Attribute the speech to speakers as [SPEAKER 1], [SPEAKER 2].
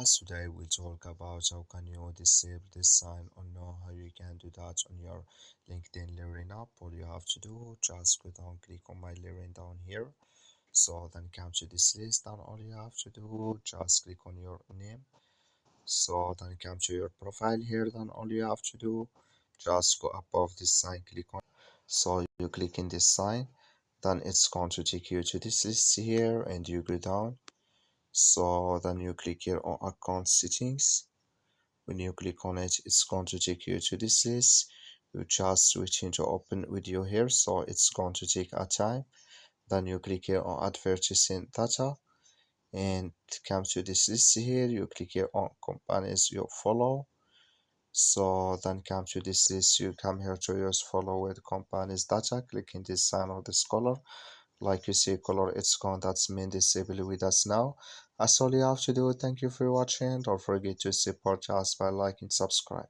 [SPEAKER 1] Today we'll talk about how can you disable this sign or know how you can do that on your LinkedIn Learning app. All you have to do, just go down, click on my Learning down here. So then come to this list, and all you have to do, just click on your name. So then come to your profile here, then all you have to do, just go above this sign, click on. So you click in this sign, then it's going to take you to this list here, and you go down. So then you click here on account settings. When you click on it, it's going to take you to this list. You just switch into open video here, so it's going to take a time. Then you click here on advertising data and come to this list here. You click here on companies you follow. So then come to this list, you come here to use follow with companies data. Click in this sign of this color. Like you see color, it's gone. That's mean disable with us now. That's all you have to do. Thank you for watching. Don't forget to support us by liking, subscribe.